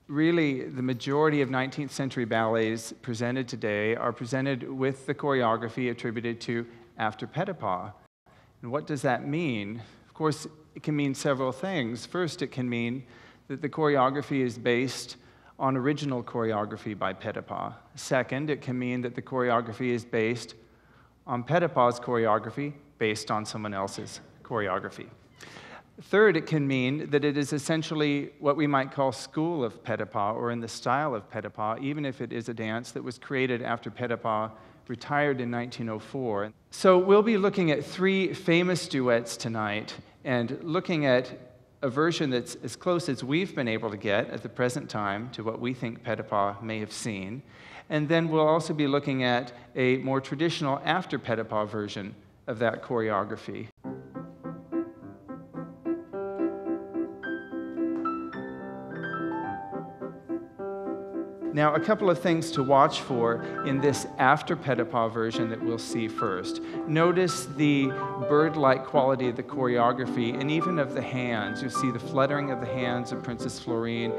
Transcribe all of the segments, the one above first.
Really, the majority of 19th century ballets presented today are presented with the choreography attributed to After Petipa. And what does that mean? Of course, it can mean several things. First, it can mean that the choreography is based on original choreography by Petipa. Second, it can mean that the choreography is based on Petipa's choreography based on someone else's choreography. Third, it can mean that it is essentially what we might call school of Petipa, or in the style of Petipa, even if it is a dance that was created after Petipa retired in 1904. So we'll be looking at three famous duets tonight, and looking at a version that's as close as we've been able to get at the present time to what we think Petipa may have seen. And then we'll also be looking at a more traditional After Petipa version of that choreography. Now, a couple of things to watch for in this After Petipa version that we'll see first. Notice the bird-like quality of the choreography and even of the hands. You'll see the fluttering of the hands of Princess Florine.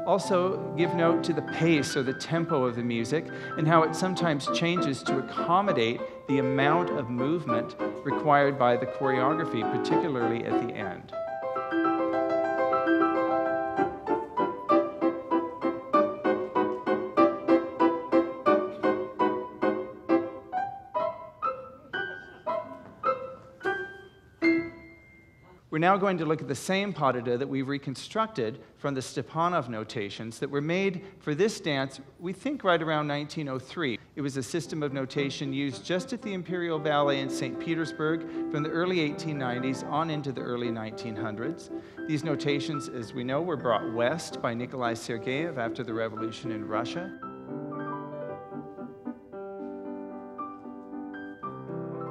Also, give note to the pace or the tempo of the music and how it sometimes changes to accommodate the amount of movement required by the choreography, particularly at the end. We're now going to look at the same pas de deux that we've reconstructed from the Stepanov notations that were made for this dance, we think right around 1903. It was a system of notation used just at the Imperial Ballet in St. Petersburg from the early 1890s on into the early 1900s. These notations, as we know, were brought west by Nikolai Sergeyev after the revolution in Russia.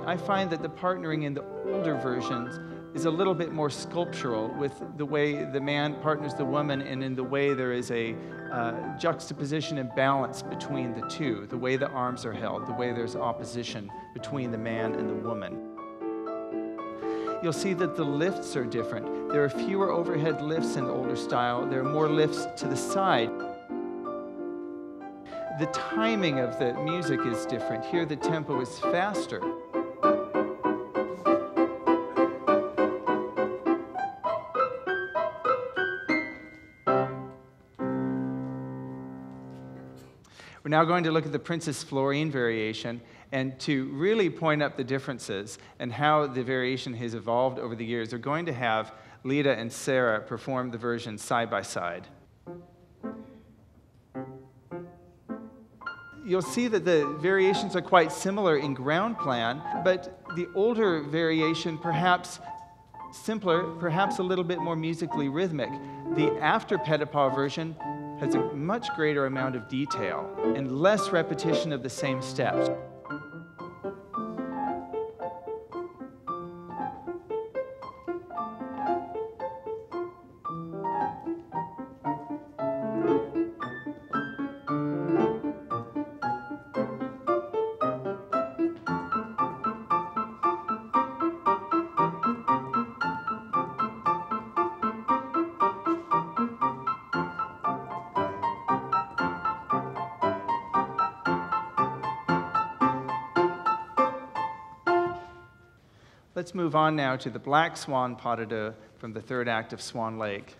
I find that the partnering in the older versions is a little bit more sculptural with the way the man partners the woman, and in the way there is a juxtaposition and balance between the two, the way the arms are held, the way there's opposition between the man and the woman. You'll see that the lifts are different. There are fewer overhead lifts in the older style. There are more lifts to the side. The timing of the music is different. Here the tempo is faster. We're now going to look at the Princess Florine variation and to really point up the differences and how the variation has evolved over the years. We're going to have Leta and Sarah perform the version side by side. You'll see that the variations are quite similar in ground plan, but the older variation perhaps simpler, perhaps a little bit more musically rhythmic. The After Petipa version has a much greater amount of detail and less repetition of the same steps. Let's move on now to the Black Swan pas de deux from the third act of Swan Lake.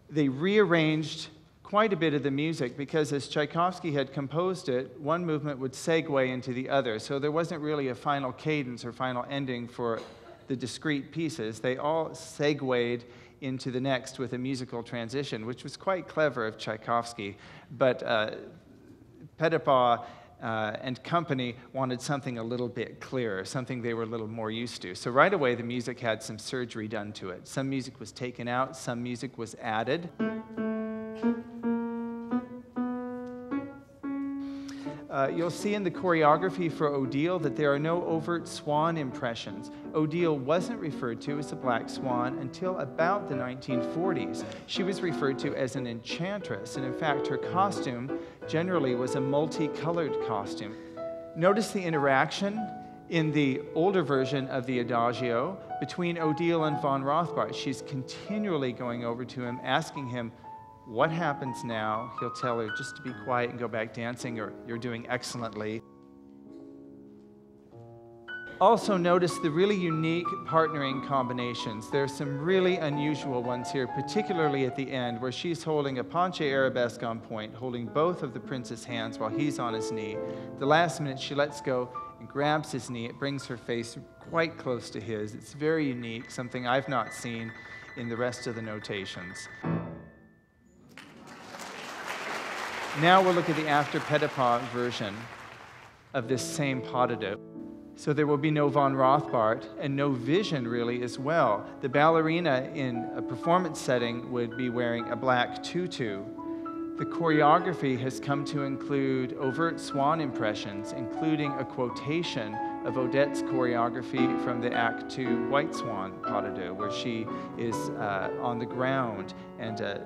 They rearranged quite a bit of the music because as Tchaikovsky had composed it, one movement would segue into the other. So there wasn't really a final cadence or final ending for the discrete pieces. They all segued into the next with a musical transition, which was quite clever of Tchaikovsky. But Petipa and company wanted something a little bit clearer, something they were a little more used to. So right away, the music had some surgery done to it. Some music was taken out, some music was added. You'll see in the choreography for Odile that there are no overt swan impressions. Odile wasn't referred to as a black swan until about the 1940s. She was referred to as an enchantress, and in fact, her costume generally was a multicolored costume. Notice the interaction In the older version of the Adagio, between Odile and von Rothbart, she's continually going over to him, asking him, what happens now? He'll tell her just to be quiet and go back dancing, or you're doing excellently. Also notice the really unique partnering combinations. There are some really unusual ones here, particularly at the end, where she's holding a penché arabesque on point, holding both of the prince's hands while he's on his knee. The last minute, she lets go and grabs his knee. It brings her face quite close to his. It's very unique, something I've not seen in the rest of the notations. Now we'll look at the After Petipa version of this same pas de deux. So there will be no von Rothbart and no vision really as well. The ballerina in a performance setting would be wearing a black tutu. The choreography has come to include overt swan impressions, including a quotation of Odette's choreography from the Act 2 White Swan pas de deux, where she is on the ground and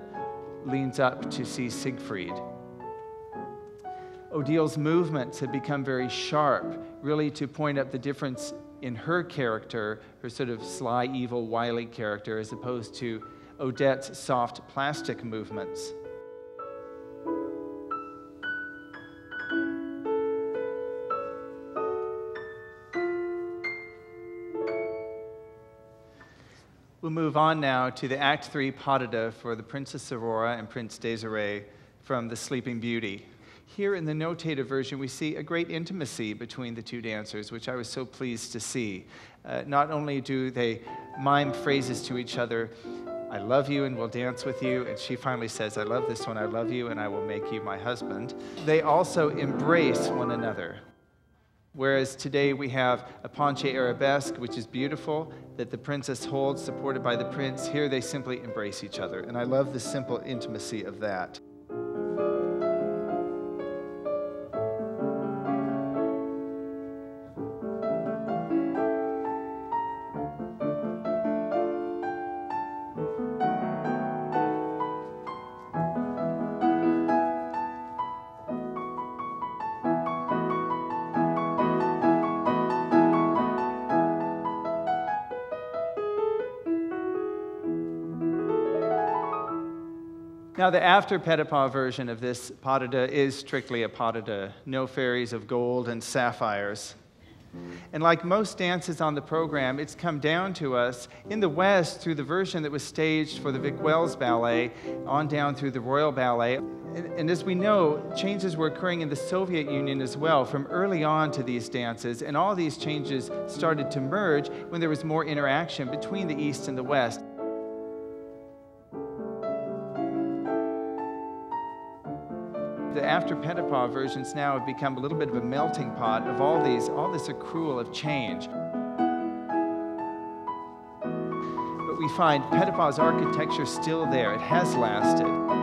leans up to see Siegfried. Odile's movements have become very sharp, really to point up the difference in her character, her sort of sly, evil, wily character, as opposed to Odette's soft, plastic movements. We'll move on now to the Act 3 pas de deux for the Princess Aurora and Prince Désiré from The Sleeping Beauty. Here in the notated version, we see a great intimacy between the two dancers, which I was so pleased to see. Not only do they mime phrases to each other, I love you and will dance with you, and she finally says, I love this one, I love you, and I will make you my husband. They also embrace one another. Whereas today we have a penché arabesque, which is beautiful, that the princess holds, supported by the prince. Here they simply embrace each other, and I love the simple intimacy of that. Now, the After Petipa version of this pas de deux is strictly a pas de deux, no fairies of gold and sapphires. And like most dances on the program, it's come down to us in the West through the version that was staged for the Vic Wells Ballet, on down through the Royal Ballet. And as we know, changes were occurring in the Soviet Union as well, from early on to these dances, and all these changes started to merge when there was more interaction between the East and the West. The After Petipa versions now have become a little bit of a melting pot of all this accrual of change. But we find Petipa's architecture still there. It has lasted.